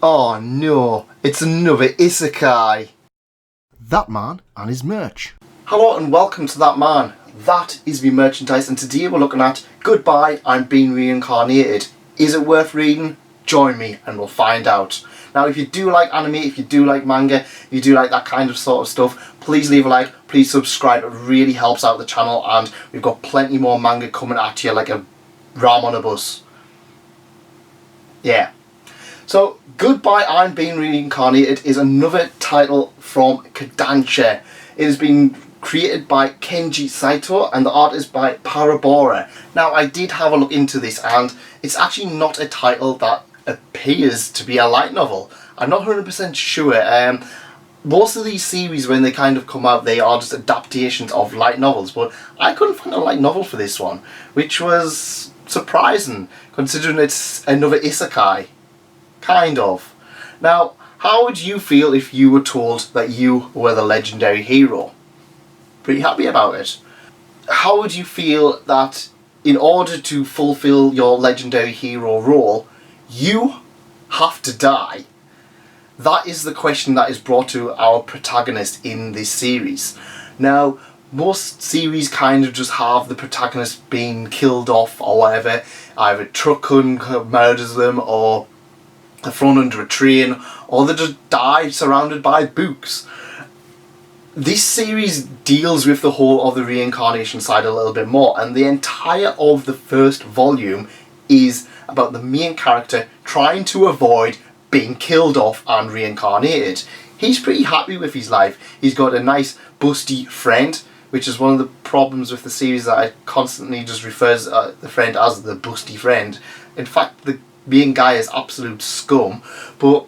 Oh no, it's another isekai. That man and his merch. Hello and welcome to That Man. That is me merchandise, and today we're looking at Goodbye, I'm Being Reincarnated. Is it worth reading? Join me and we'll find out. Now if you do like anime, if you do like manga, if you do like that kind of sort of stuff, please leave a like, please subscribe, it really helps out the channel, and we've got plenty more manga coming at you like a ram on a bus. Yeah. So, Goodbye, I'm Being Reincarnated is another title from Kodansha. It has been created by Kenji Saito and the art is by Parabora. Now, I did have a look into this and it's actually not a title that appears to be a light novel. I'm not 100% sure. Most of these series, when they kind of come out, they are just adaptations of light novels, but I couldn't find a light novel for this one, which was surprising, considering it's another isekai. Kind of. Now, how would you feel if you were told that you were the legendary hero? Pretty happy about it. How would you feel that in order to fulfill your legendary hero role, you have to die? That is the question that is brought to our protagonist in this series. Now, most series kind of just have the protagonist being killed off or whatever. Either a truck murders them, or they're thrown under a train, or they just die surrounded by books. This series deals with the whole of the reincarnation side a little bit more, and the entire of the first volume is about the main character trying to avoid being killed off and reincarnated. He's pretty happy with his life. He's got a nice busty friend, which is one of the problems with the series, that I constantly just refers the friend as the busty friend. In fact, the main guy is absolute scum, but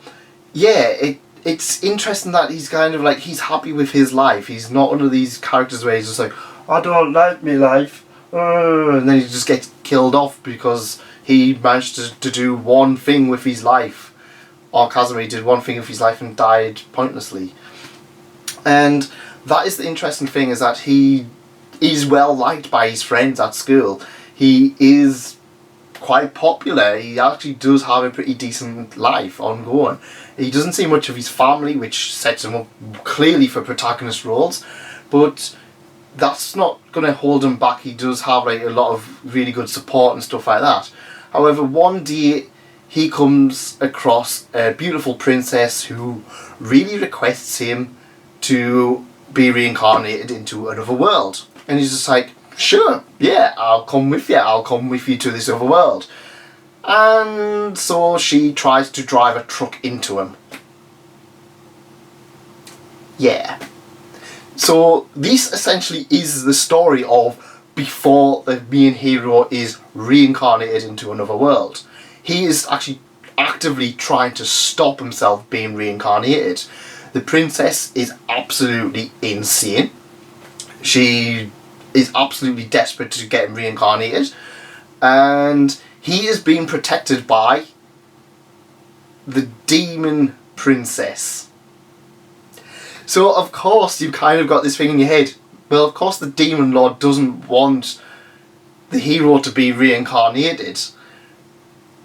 yeah, it's interesting that he's kind of like, he's happy with his life. He's not one of these characters where he's just like, I don't like my life, and then he just gets killed off because he managed to do one thing with his life, or Kazumi did one thing with his life and died pointlessly. And that is the interesting thing, is that he is well liked by his friends at school. He is quite popular. He actually does have a pretty decent life ongoing. He doesn't see much of his family, which sets him up clearly for protagonist roles, but that's not going to hold him back. He does have like a lot of really good support and stuff like that. However, one day he comes across a beautiful princess who really requests him to be reincarnated into another world, and he's just like, sure, yeah, I'll come with you to this other world. And so she tries to drive a truck into him. Yeah. So this essentially is the story of before the main hero is reincarnated into another world. He is actually actively trying to stop himself being reincarnated. The princess is absolutely insane. She is absolutely desperate to get him reincarnated, and he is being protected by the demon princess. So of course you've kind of got this thing in your head, well, of course the demon lord doesn't want the hero to be reincarnated,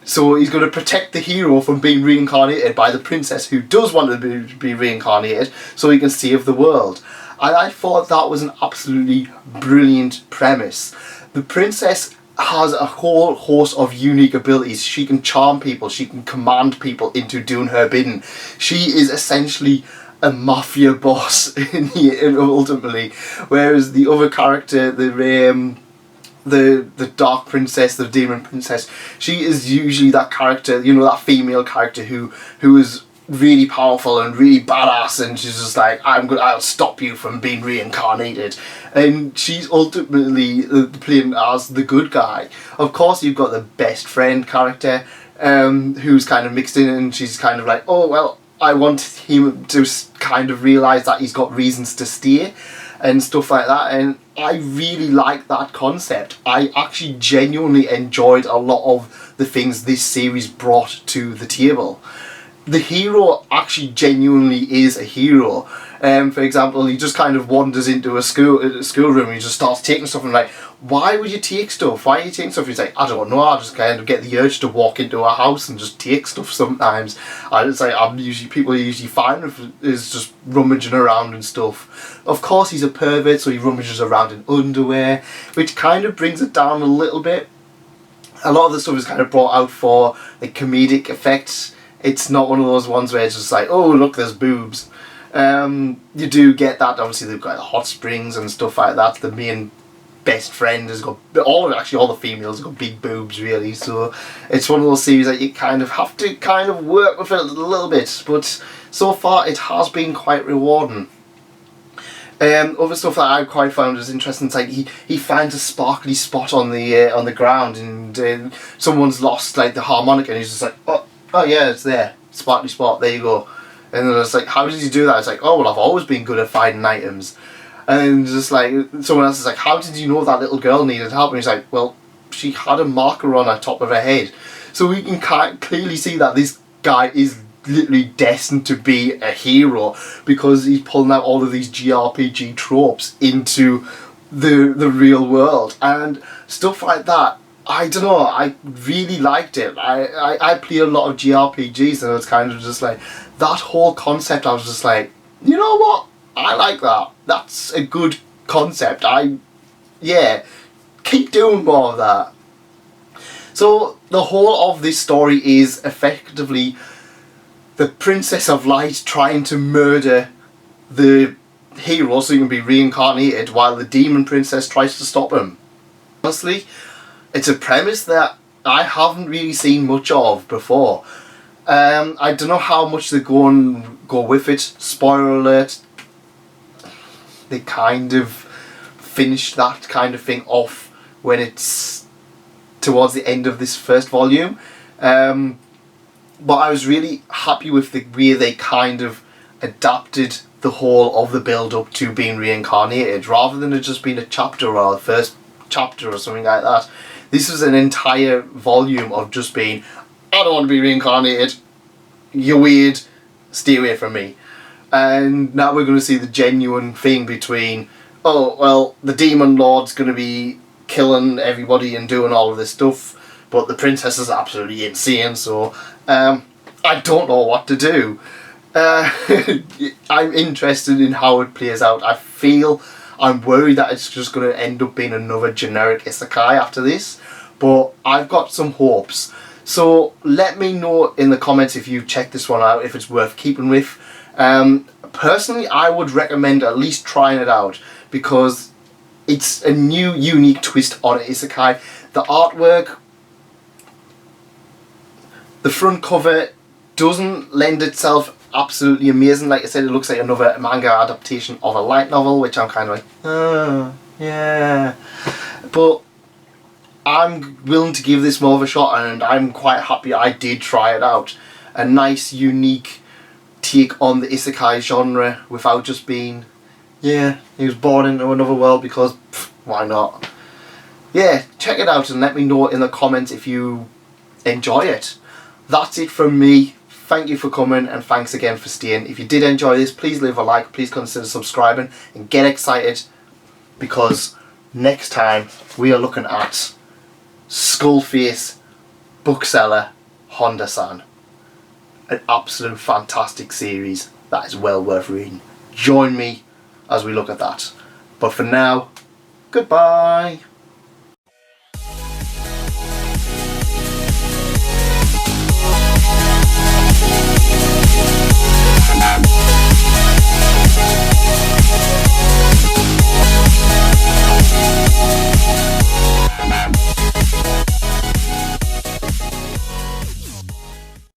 so he's going to protect the hero from being reincarnated by the princess who does want to be reincarnated, so he can save the world. And I thought that was an absolutely brilliant premise. The princess has a whole host of unique abilities. She can charm people, she can command people into doing her bidding. She is essentially a mafia boss ultimately, whereas the other character, the dark princess, the demon princess, she is usually that character, you know, that female character who is really powerful and really badass, and she's just like, I'll stop you from being reincarnated, and she's ultimately playing as the good guy. Of course you've got the best friend character, who's kind of mixed in, and she's kind of like, oh well, I want him to kind of realise that he's got reasons to stay and stuff like that, and I really like that concept. I actually genuinely enjoyed a lot of the things this series brought to the table. the hero actually genuinely is a hero. For example, he just kind of wanders into a schoolroom and he just starts taking stuff, and like, why would you take stuff? Why are you taking stuff? He's like, I don't know, I just kind of get the urge to walk into a house and just take stuff sometimes. And it's like, people are usually fine with is just rummaging around and stuff. Of course he's a pervert, so he rummages around in underwear, which kind of brings it down a little bit. A lot of the stuff is kind of brought out for like comedic effects. It's not one of those ones where it's just like, oh look, there's boobs. You do get that. Obviously they've got hot springs and stuff like that. The main best friend has got all the females have got big boobs really. So it's one of those series that you kind of have to kind of work with it a little bit. But so far it has been quite rewarding. Other stuff that I quite found was interesting. It's like he finds a sparkly spot on the ground, and someone's lost like the harmonica, and he's just like, oh yeah, it's there, sparkly spot, there you go. And then it's like, how did you do that? It's like, oh well, I've always been good at finding items. And just like someone else is like, how did you know that little girl needed help? And he's like, well, she had a marker on the top of her head. So we can clearly see that this guy is literally destined to be a hero, because he's pulling out all of these JRPG tropes into the real world and stuff like that. I don't know, I really liked it. I play a lot of JRPGs, and it's kind of just like that whole concept. I was just like, you know what, I like that. That's a good concept. Yeah, keep doing more of that. So the whole of this story is effectively the Princess of Light trying to murder the hero so he can be reincarnated, while the demon princess tries to stop him. Honestly, it's a premise that I haven't really seen much of before. I don't know how much they go with it. Spoiler alert, they kind of finished that kind of thing off when it's towards the end of this first volume. But I was really happy with the way they kind of adapted the whole of the build-up to being reincarnated, rather than it just being a chapter or a first chapter or something like that. This was an entire volume of just being, I don't want to be reincarnated, you're weird, stay away from me. And now we're going to see the genuine thing between, oh well, the demon lord's going to be killing everybody and doing all of this stuff, but the princess is absolutely insane, so I don't know what to do. I'm interested in how it plays out. I'm worried that it's just going to end up being another generic isekai after this, but I've got some hopes. So let me know in the comments if you check this one out, if it's worth keeping with. Personally, I would recommend at least trying it out, because it's a new, unique twist on isekai. The artwork, the front cover doesn't lend itself absolutely amazing. Like I said, it looks like another manga adaptation of a light novel, which I'm kind of like, oh, yeah. But I'm willing to give this more of a shot, and I'm quite happy I did try it out. A nice, unique take on the isekai genre without just being, yeah, he was born into another world because, why not? Yeah, check it out and let me know in the comments if you enjoy it. That's it from me. Thank you for coming, and thanks again for staying. If you did enjoy this, please leave a like, please consider subscribing, and get excited, because next time we are looking at Skullface Bookseller Honda-san. An absolute fantastic series that is well worth reading. Join me as we look at that. But for now, goodbye.